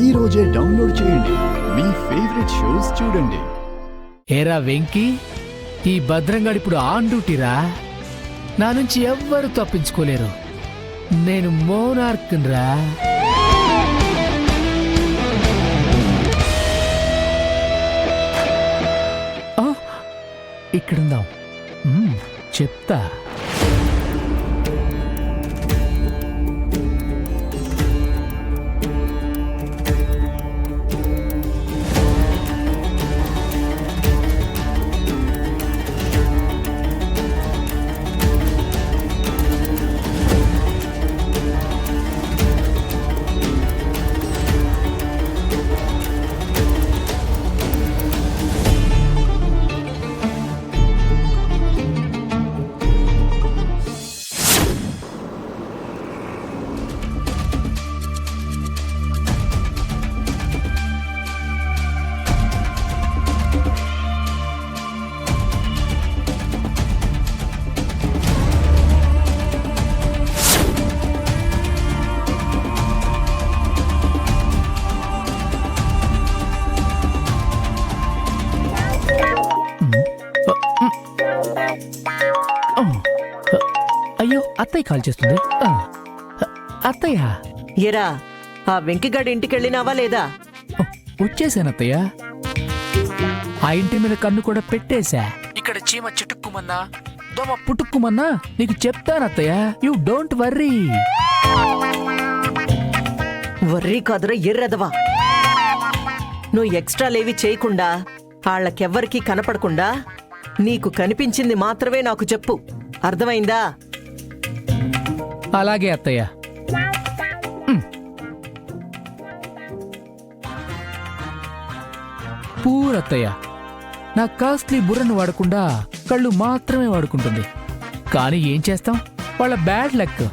ఈ రోజే డౌన్లోడ్ చేయండి. మీ ఫేవరెట్ షోస్ చూడండి. ఏరా వెంకీ, ఈ భద్రంగాడు ఇప్పుడు ఆన్ డ్యూటీరా. నా నుంచి ఎవ్వరు తప్పించుకోలేరు. నేను మోనార్క్రా. ఇక్కడుందాం, చెప్తా. అయ్యో, అత్తయ్య కాల్ చేస్తుంది. అత్తయ్య, ఎరా ఆ వెంకిగాడి ఇంటికెళ్ళినావా లేదా? వచ్చేసానత్తయ్య. ఆ ఇంటి మీద కన్ను కూడా పెట్టేశా. ఇక్కడ చీమ చిటుక్కుమన్నా, దోమ పుట్టుక్కుమన్నా నీకు చెప్తానత్తయ్య. You don't worry. వర్రీ కాదురా ఎర్రదవా. నువ్వు ఎక్స్ట్రాలేవి చేయకుండా, వాళ్ళకెవ్వరికీ కనపడకుండా నీకు కనిపించింది మాత్రమే నాకు చెప్పు. అర్థమైందా? అలాగే అత్తయ్య. పూరత్తయ్య నా కాస్ట్లీ బుర్రను వాడకుండా కళ్ళు మాత్రమే వాడుకుంటుంది. కానీ ఏం చేస్తాం, వాళ్ళ బ్యాడ్ లక్.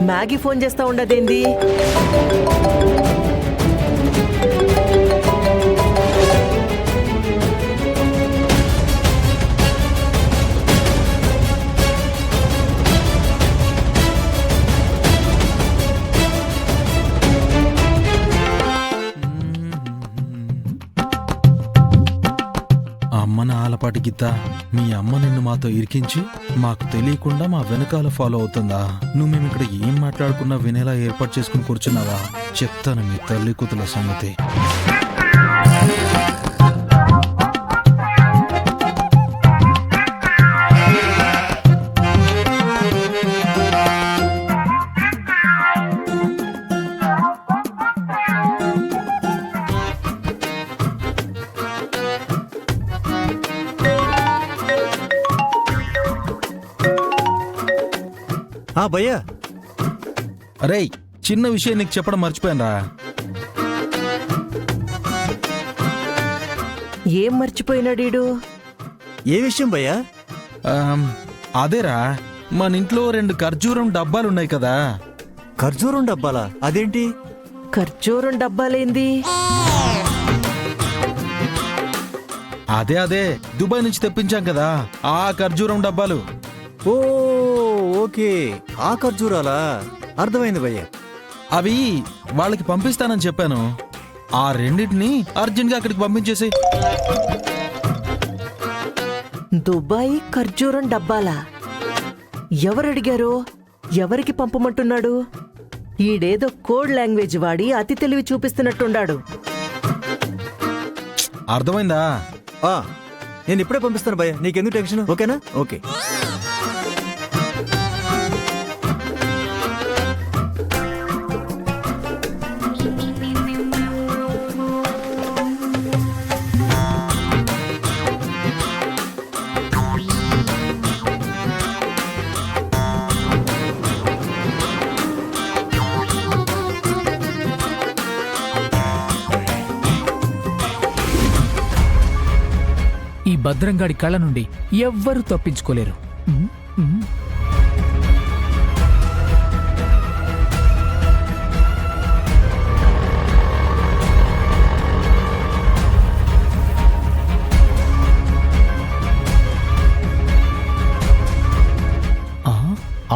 మ్యాగీ ఫోన్ చేస్తా ఉండదేంది? అమ్మన ఆలపాటి గీత, మీ అమ్మ నిన్ను మాతో ఇరికించి మాకు తెలియకుండా మా వెనకాల ఫాలో అవుతుందా? నువ్వు మేము ఇక్కడ ఏం మాట్లాడుకున్నా వినేలా ఏర్పాటు చేసుకుని కూర్చున్నావా? చెప్తాను మీ తల్లి కూతుల సంగతి. భయ్యా అరే చిన్న విషయం నీకు చెప్పడం మర్చిపోయానురా. ఏం మర్చిపోయినాడీడు? ఏ విషయం భయ్యా? అదేరా మన ఇంట్లో 2 ఖర్జూరం డబ్బాలున్నాయి కదా. ఖర్జూరం డబ్బాలా? అదేంటి? ఖర్జూరం డబ్బాలేంది? అదే దుబాయ్ నుంచి తెప్పించాం కదా ఆ ఖర్జూరం డబ్బాలు. ఓ ఓకే, ఆ ఖర్జూరాలా? అర్థమైంది భయ్యా. అవి వాళ్ళకి పంపిస్తానని చెప్పాను. ఆ రెండింటిని అర్జెంట్గా అక్కడికి పంపించేసి. దుబాయ్ ఖర్జూరం డబ్బాలా? ఎవరడిగారు? ఎవరికి పంపమంటున్నాడు? ఈడేదో కోడ్ లాంగ్వేజ్ వాడి అతి తెలివి చూపిస్తున్నట్టుండాడు. అర్థమైందా? నేను ఇప్పుడే పంపిస్తాను భయ్యా, నీకెందుకు టెన్షన్? ఓకేనా? ఓకే. ఈ భద్రంగాడి కళ్ళ నుండి ఎవ్వరూ తప్పించుకోలేరు. ఉమ్, ఉమ్.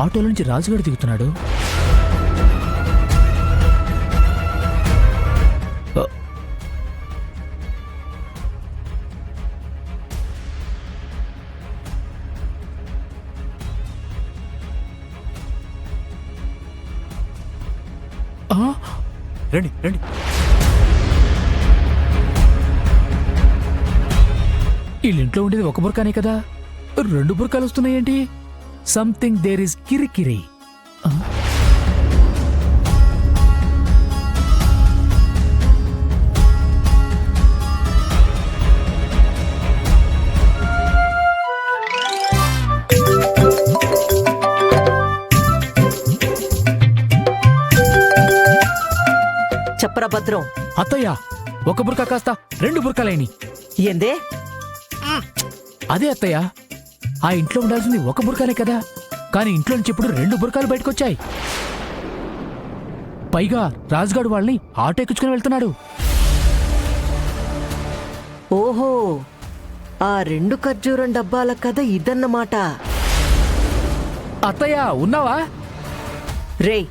ఆటోలో నుంచి రాజుగాడు దిగుతున్నాడు. రండి రండి. వీళ్ళింట్లో ఉండేది ఒక బుర్కానే కదా, 2 బుర్కాలు వస్తున్నాయేంటి? సంథింగ్ దేర్ ఇస్ కిరికిరి. చెప్పరా భద్రం. అత్తయ్య, ఒక బుర్కా కాస్త 2 బుర్కాలైని. ఏందే? అదే అత్తయ్య, ఆ ఇంట్లో ఉండాల్సింది ఒక బుర్కానే కదా, కానీ ఇంట్లో నుంచి ఇప్పుడు 2 బుర్కాలు బయటకొచ్చాయి. పైగా రాజుగాడు వాళ్ళని ఆటో ఎక్కించుకుని వెళ్తున్నాడు. ఓహో, ఆ 2 ఖర్జూరం డబ్బాల కథ ఇదన్నమాట. అత్తయ్య ఉన్నావా? రేయ్,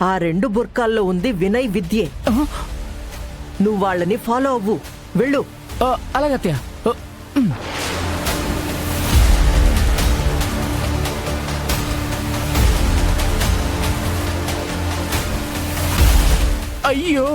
ఆ 2 బుర్కాల్లో ఉంది వినయ్ విద్యే. నువ్వు వాళ్ళని ఫాలో అవ్వు, వెళ్ళు. అలాగే అత్తయ్య. అయ్యో.